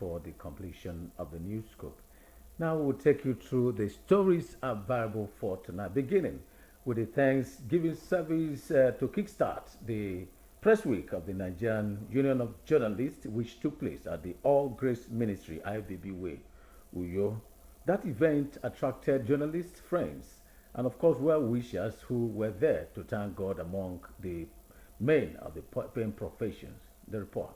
before the completion of the news scoop. Now we'll take you through the stories available for tonight, beginning with the Thanksgiving service to kickstart the press week of the Nigerian Union of Journalists, which took place at the All Grace Ministry, IBB Way, Uyo. That event attracted journalists, friends, and of course well-wishers who were there to thank God among the men of the paying professions. The report.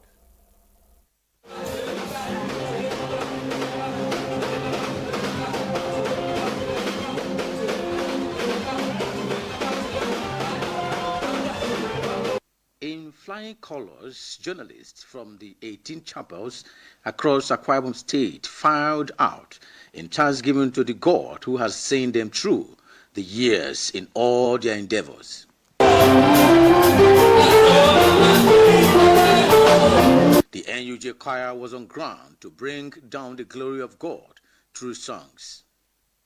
In flying colors, journalists from the 18 chapels across Akwa Ibom State filed out in thanksgiving to the God who has seen them through the years in all their endeavors. The NUJ choir was on ground to bring down the glory of God through songs.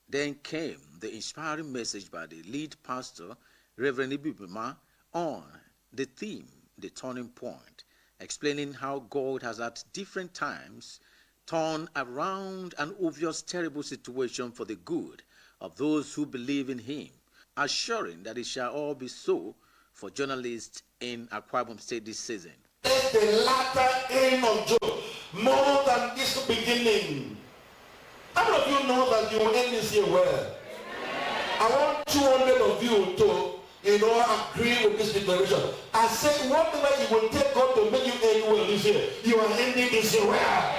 Then came the inspiring message by the lead pastor, Reverend Ibibima, on the theme, The Turning Point, explaining how God has at different times turned around an obvious terrible situation for the good of those who believe in Him, assuring that it shall all be so for journalists in Akwa Ibom State this season. It's the latter end of June, more than this beginning. How many of you know that you will end this year well? I want 200 of you to agree with this declaration. I said, whatever you will take God to make you end well this year, you are ending this year well.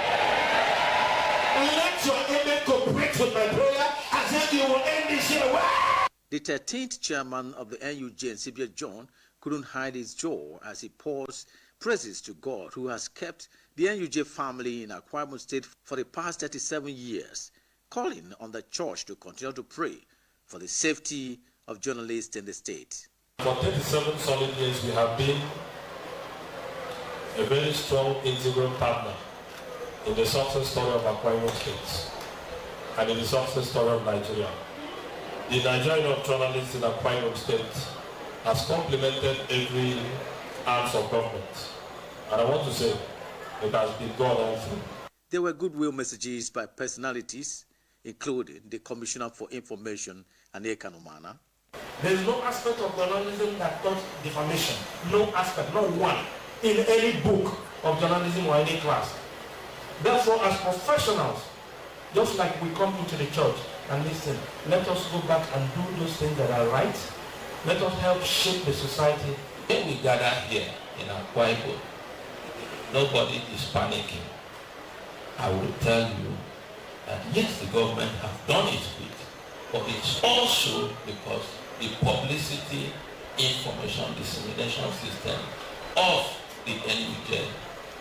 Let your amen cooperate with my prayer. I said, you will end this year well. The 13th chairman of the NUJ, Nsibia John, couldn't hide his joy as he pours praises to God who has kept the NUJ family in Akwa Ibom State for the past 37 years, calling on the church to continue to pray for the safety of journalists in the state. For 37 solid years, we have been a very strong, integral partner in the success story of Akwa Ibom State and in the success story of Nigeria. The Nigerian Union of Journalists in Akwa Ibom State has complemented every arms of government. And I want to say it has been God all through. There were goodwill messages by personalities, including the Commissioner for Information and Ekanomana. There is no aspect of journalism that touches defamation. No aspect, not one, in any book of journalism or any class. Therefore, as professionals, just like we come into the church and listen, let us go back and do those things that are right. Let us help shape the society. When we gather here in Akwa Ibom, nobody is panicking. I will tell you that yes, the government have done its bit, but it's also because the publicity information dissemination system of the NUJ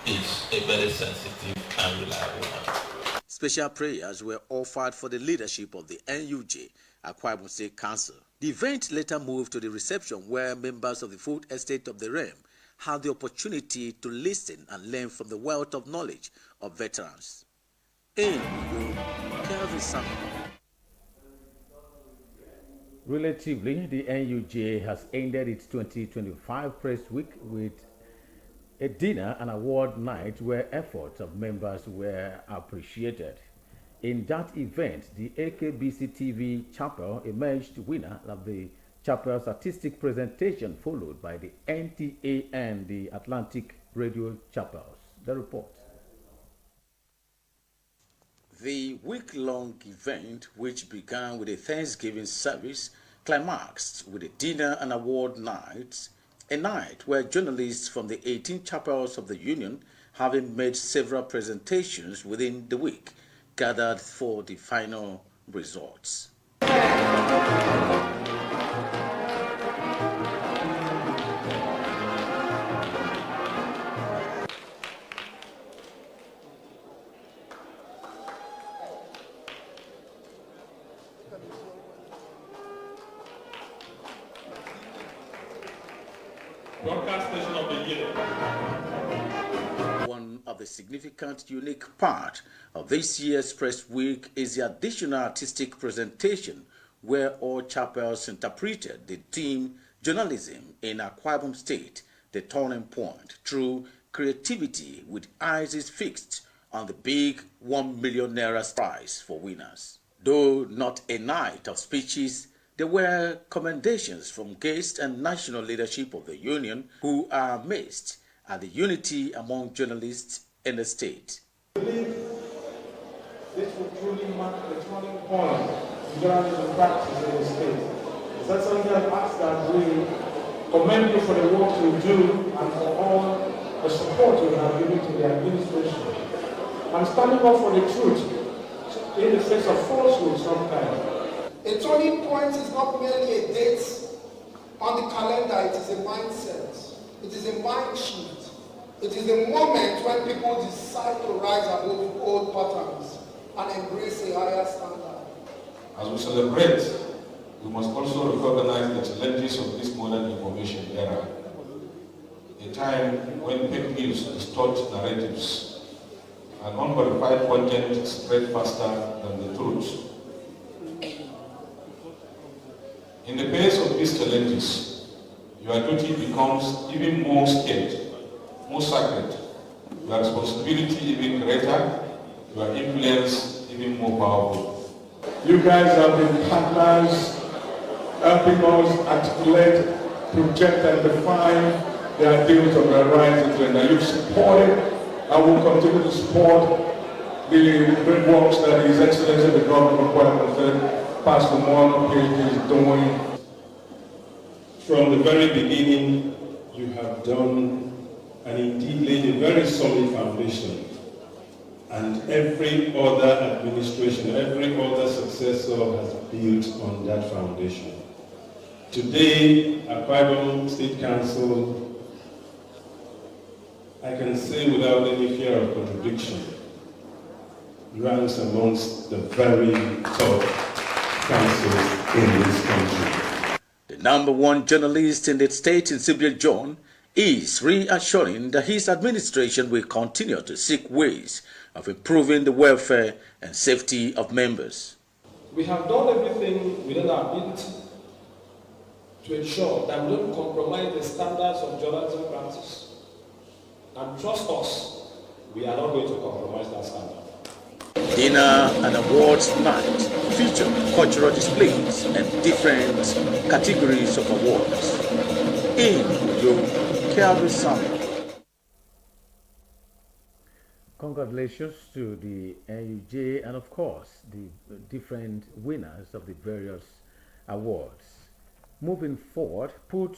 is a very sensitive and reliable one. Special prayers were offered for the leadership of the NUJ, Akwa Ibom State Council. The event later moved to the reception where members of the food estate of the realm had the opportunity to listen and learn from the wealth of knowledge of veterans. In Kelvin Samuel. Relatively, the NUJ has ended its 2025 press week with a dinner and award night where efforts of members were appreciated. In that event, the AKBC-TV Chapel emerged winner of the Chapel's artistic presentation, followed by the NTA and the Atlantic Radio Chapels. The report. The week-long event, which began with a Thanksgiving service, climaxed with a dinner and award night, a night where journalists from the 18 chapels of the Union, having made several presentations within the week, gathered for the final results. Broadcast station of the year. One of the significant, unique part of this year's Press Week is the additional artistic presentation where all chapels interpreted the theme Journalism in Akwa Ibom State, the Turning Point, through creativity with eyes fixed on the big 1 million naira prize for winners. Though not a night of speeches, there were commendations from guests and national leadership of the union who are amazed at the unity among journalists in the state. I believe this will truly mark the turning point in journalism practice in the state. Is that something I've asked that we commend you for the work you do and for all the support you have given to the administration. I'm standing up for the truth in the face of falsehood sometimes. A turning point is not merely a date on the calendar, it is a mindset. It is a mind shift. It is a moment when people decide to rise above old patterns and embrace a higher standard. As we celebrate, we must also recognize the challenges of this modern information era, a time when fake news distort narratives and unverified content spread faster than the truth. In the face of these challenges, your duty becomes even more sacred, more sacred, your responsibility even greater, your influence even more powerful. You guys have been partners, helping us articulate, project and define the ideals of the rising agenda. You've supported and will continue to support the great works that His Excellency the Governor of Kwara Pastor Mono PhD is doing. From the very beginning, you have done and indeed laid a very solid foundation. And every other administration, every other successor has built on that foundation. Today, at Akwa Ibom State Council, I can say without any fear of contradiction, ranks amongst the very top councils in this country. The number one journalist in the state, Insibiel John, is reassuring that his administration will continue to seek ways of improving the welfare and safety of members. We have done everything within our ability to ensure that we don't compromise the standards of journalism practice. And trust us, we are not going to compromise that standard. Dinner and awards night feature cultural displays and different categories of awards. In Calvary Summit. Congratulations to the NUJ and of course the different winners of the various awards. Moving forward, put